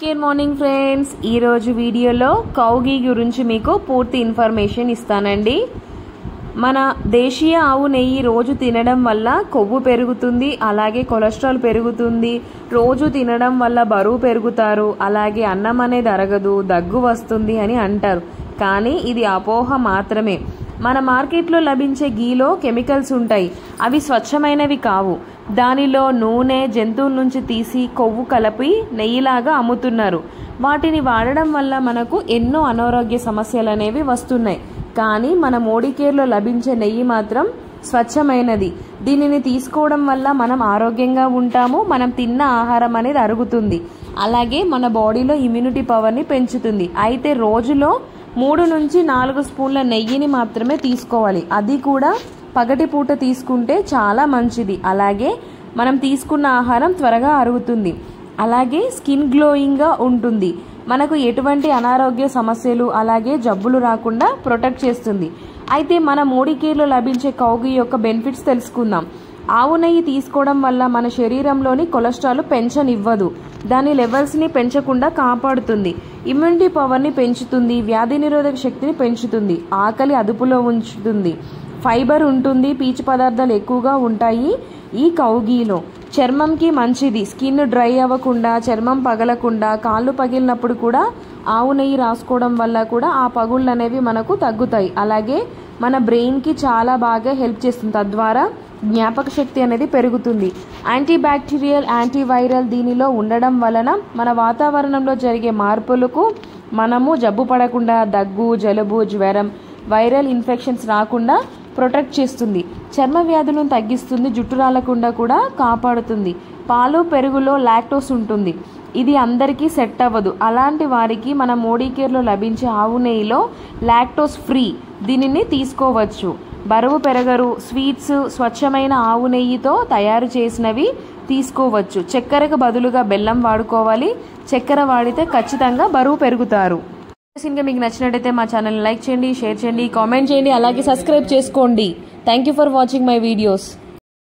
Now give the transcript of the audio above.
Good morning friends, ఈరోజు వీడియోలో cow ఘీ గురించి మీకు పూర్తి ఇన్ఫర్మేషన్ ఇస్తానండి. మన దేశీయ ఆవు నెయ్యి రోజు తినడం వల్ల కొవ్వు పెరుగుతుంది, అలాగే కొలెస్ట్రాల్ పెరుగుతుంది. రోజు తినడం వల్ల బరువు పెరుగుతారు, అలాగే అన్నం అనేది అరగదు, దగ్గు వస్తుంది అని అంటారు. కానీ ఇది అపోహ మాత్రమే. మన మార్కెట్లో లభించే ఘీలో కెమికల్స్ ఉంటాయి, అవి స్వచ్ఛమైనవి కావు. దానిలో నూనె జంతువుల నుంచి తీసి కొవ్వు కలిపి నెయ్యిలాగా అమ్ముతున్నారు. వాటిని వాడడం వల్ల మనకు ఎన్నో అనారోగ్య సమస్యలు అనేవి వస్తున్నాయి. కానీ మన మోడీకేర్లో లభించే నెయ్యి మాత్రం స్వచ్ఛమైనది. దీనిని తీసుకోవడం వల్ల మనం ఆరోగ్యంగా ఉంటాము, మనం తిన్న ఆహారం అనేది అరుగుతుంది, అలాగే మన బాడీలో ఇమ్యూనిటీ పవర్ని పెంచుతుంది. అయితే రోజులో 3 నుంచి 4 స్పూన్ల నెయ్యిని మాత్రమే తీసుకోవాలి. అది కూడా పగటిపూట తీసుకుంటే చాలా మంచిది. అలాగే మనం తీసుకున్న ఆహారం త్వరగా అరుగుతుంది, అలాగే స్కిన్ గ్లోయింగ్గా ఉంటుంది. మనకు ఎటువంటి అనారోగ్య సమస్యలు అలాగే జబ్బులు రాకుండా ప్రొటెక్ట్ చేస్తుంది. అయితే మన మోడీకేర్లో లభించే కౌ ఘీ యొక్క బెనిఫిట్స్ తెలుసుకుందాం. ఆవు నెయ్యి తీసుకోవడం వల్ల మన శరీరంలోని కొలెస్ట్రాల్ పెంచనివ్వదు, దాని లెవెల్స్ని పెంచకుండా కాపాడుతుంది. ఇమ్యూనిటీ పవర్ని పెంచుతుంది, వ్యాధి నిరోధక శక్తిని పెంచుతుంది, ఆకలి అదుపులో ఉంచుతుంది. ఫైబర్ ఉంటుంది, పీచు పదార్థాలు ఎక్కువగా ఉంటాయి ఈ కౌ ఘీలో. చర్మంకి మంచిది, స్కిన్ డ్రై అవ్వకుండా, చర్మం పగలకుండా, కాళ్ళు పగిలినప్పుడు కూడా ఆవు నెయ్యి రాసుకోవడం వల్ల కూడా ఆ పగుళ్ళు అనేవి మనకు తగ్గుతాయి. అలాగే మన బ్రెయిన్కి చాలా బాగా హెల్ప్ చేస్తుంది, తద్వారా జ్ఞాపక శక్తి అనేది పెరుగుతుంది. యాంటీ బ్యాక్టీరియల్, యాంటీవైరల్ దీనిలో ఉండడం వలన మన వాతావరణంలో జరిగే మార్పులకు మనము జబ్బు పడకుండా దగ్గు, జలుబు, జ్వరం, వైరల్ ఇన్ఫెక్షన్స్ రాకుండా ప్రొటెక్ట్ చేస్తుంది. చర్మ వ్యాధులను తగ్గిస్తుంది, జుట్టు రాలకుండా కూడా కాపాడుతుంది. పాలు పెరుగులో లాక్టోస్ ఉంటుంది, ఇది అందరికీ సెట్ అవ్వదు. అలాంటి వారికి మన మోడీకేర్లో లభించే ఆవు నెయ్యిలో లాక్టోస్ ఫ్రీ, దీనిని తీసుకోవచ్చు. బరువు పెరగరు. స్వీట్స్ స్వచ్ఛమైన ఆవు నెయ్యితో తయారు చేసినవి తీసుకోవచ్చు. చక్కెరకు బదులుగా బెల్లం వాడుకోవాలి. చక్కెర వాడితే ఖచ్చితంగా బరువు పెరుగుతారు. ఇంకా మీకు నచ్చినట్టయితే మా ఛానల్ని లైక్ చేయండి, షేర్ చేయండి, కామెంట్ చేయండి, అలాగే సబ్స్క్రైబ్ చేసుకోండి. Thank you for watching my videos.